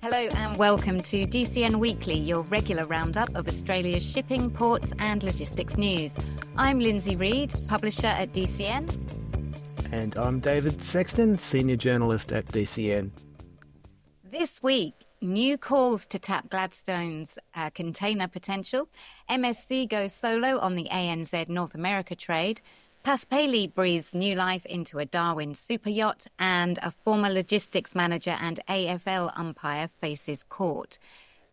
Hello and welcome to DCN Weekly, your regular roundup of Australia's shipping, ports and logistics news. I'm Lindsay Reid, publisher at DCN. And I'm David Sexton, senior journalist at DCN. This week, new calls to tap Gladstone's container potential. MSC goes solo on the ANZ North America trade. Paspaley breathes new life into a Darwin superyacht, and a former logistics manager and AFL umpire faces court.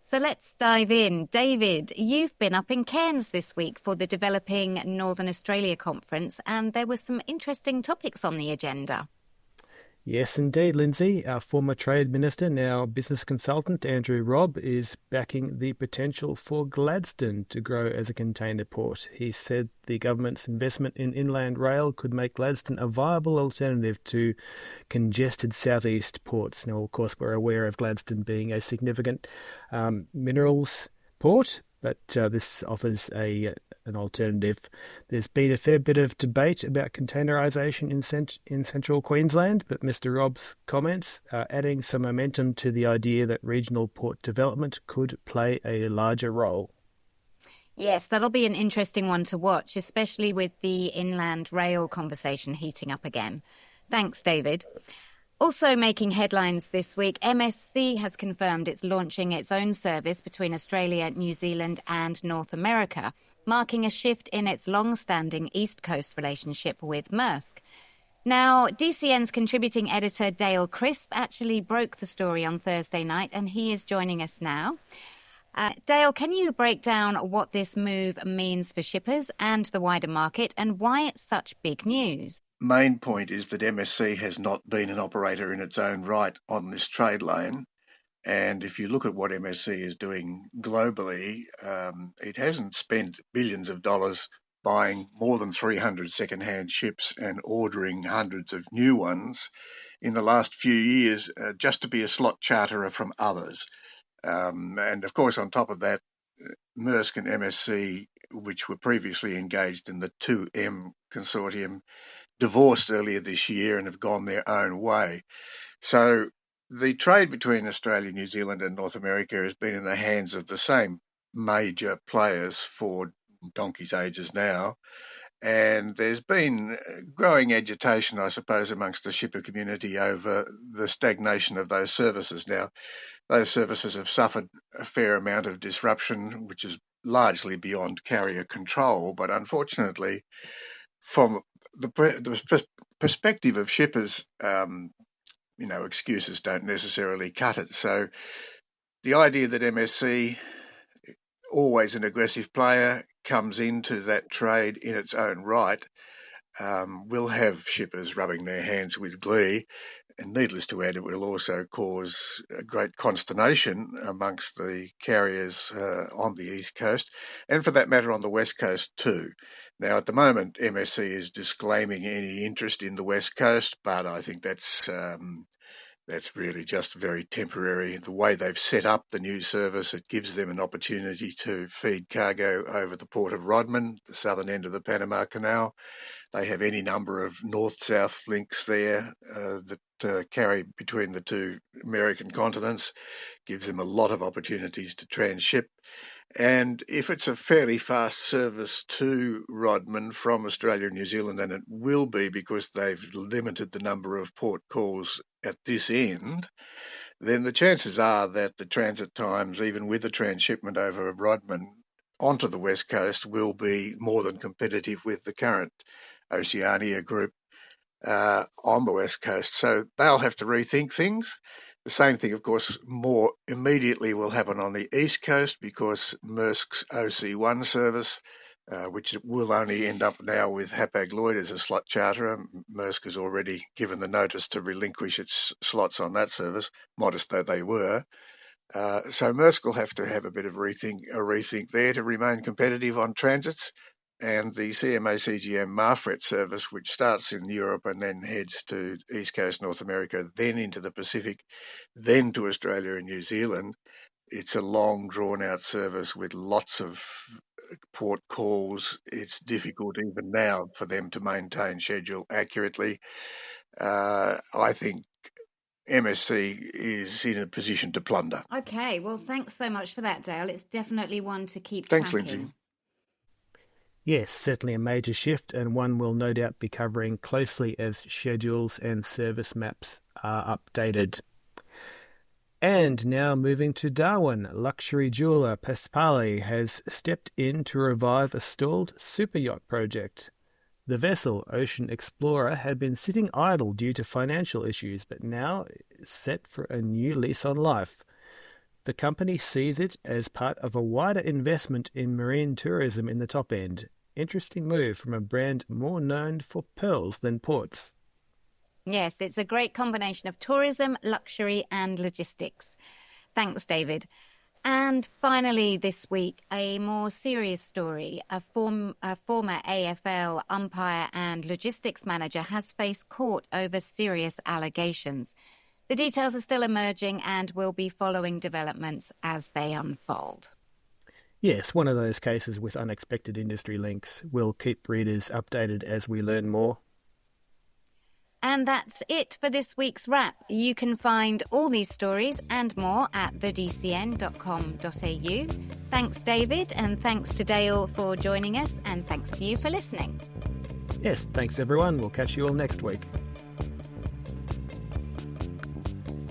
So let's dive in. David, you've been up in Cairns this week for the Developing Northern Australia Conference, and there were some interesting topics on the agenda. Yes, indeed, Lindsay. Our former Trade Minister, now business consultant, Andrew Robb, is backing the potential for Gladstone to grow as a container port. He said the government's investment in inland rail could make Gladstone a viable alternative to congested southeast ports. Now, of course, we're aware of Gladstone being a significant minerals port, but this offers an alternative. There's been a fair bit of debate about containerisation in central Queensland, but Mr Robb's comments are adding some momentum to the idea that regional port development could play a larger role. Yes, that'll be an interesting one to watch, especially with the inland rail conversation heating up again. Thanks, David. Also making headlines this week, MSC has confirmed it's launching its own service between Australia, New Zealand and North America, marking a shift in its long-standing East Coast relationship with Maersk. Now, DCN's contributing editor Dale Crisp actually broke the story on Thursday night, and he is joining us now. Dale, can you break down what this move means for shippers and the wider market, and why it's such big news? Main point is that MSC has not been an operator in its own right on this trade lane. And if you look at what MSC is doing globally, it hasn't spent billions of dollars buying more than 300 second-hand ships and ordering hundreds of new ones in the last few years just to be a slot charterer from others. And of course, on top of that, Maersk and MSC, which were previously engaged in the 2M consortium, divorced earlier this year and have gone their own way. So the trade between Australia, New Zealand and North America has been in the hands of the same major players for donkey's ages now. And there's been growing agitation, I suppose, amongst the shipper community over the stagnation of those services. Now, those services have suffered a fair amount of disruption, which is largely beyond carrier control. But unfortunately, from the perspective of shippers, excuses don't necessarily cut it. So the idea that MSC, always an aggressive player, comes into that trade in its own right, will have shippers rubbing their hands with glee. And needless to add, it will also cause a great consternation amongst the carriers on the East Coast, and for that matter on the West Coast too. Now, at the moment, MSC is disclaiming any interest in the West Coast, but I think that's really just very temporary. The way they've set up the new service, it gives them an opportunity to feed cargo over the port of Rodman, the southern end of the Panama Canal. They have any number of north-south links there that carry between the two American continents, gives them a lot of opportunities to transship. And if it's a fairly fast service to Rodman from Australia and New Zealand, and it will be because they've limited the number of port calls at this end, then the chances are that the transit times, even with the transshipment over Rodman onto the West Coast, will be more than competitive with the current Oceania group on the West Coast. So they'll have to rethink things. The same thing, of course, more immediately will happen on the East Coast because Maersk's OC1 service, which will only end up now with Hapag-Lloyd as a slot charterer. Maersk has already given the notice to relinquish its slots on that service, modest though they were. So Maersk will have to have a bit of a rethink there to remain competitive on transits. And the CMA-CGM Marfret service, which starts in Europe and then heads to East Coast North America, then into the Pacific, then to Australia and New Zealand. It's a long, drawn-out service with lots of port calls. It's difficult even now for them to maintain schedule accurately. I think MSC is in a position to plunder. Okay, well, thanks so much for that, Dale. It's definitely one to keep Thanks, tracking. Lindsay. Yes, certainly a major shift, and one we'll no doubt be covering closely as schedules and service maps are updated. And now moving to Darwin, luxury jeweller Paspaley has stepped in to revive a stalled superyacht project. The vessel, Ocean Explorer, had been sitting idle due to financial issues, but now is set for a new lease on life. The company sees it as part of a wider investment in marine tourism in the top end. Interesting move from a brand more known for pearls than ports. Yes, it's a great combination of tourism, luxury and logistics. Thanks, David. And finally this week, a more serious story. A former AFL umpire and logistics manager has faced court over serious allegations. The details are still emerging and we'll be following developments as they unfold. Yes, one of those cases with unexpected industry links. We'll keep readers updated as we learn more. And that's it for this week's wrap. You can find all these stories and more at thedcn.com.au. Thanks, David, and thanks to Dale for joining us, and thanks to you for listening. Yes, thanks everyone. We'll catch you all next week.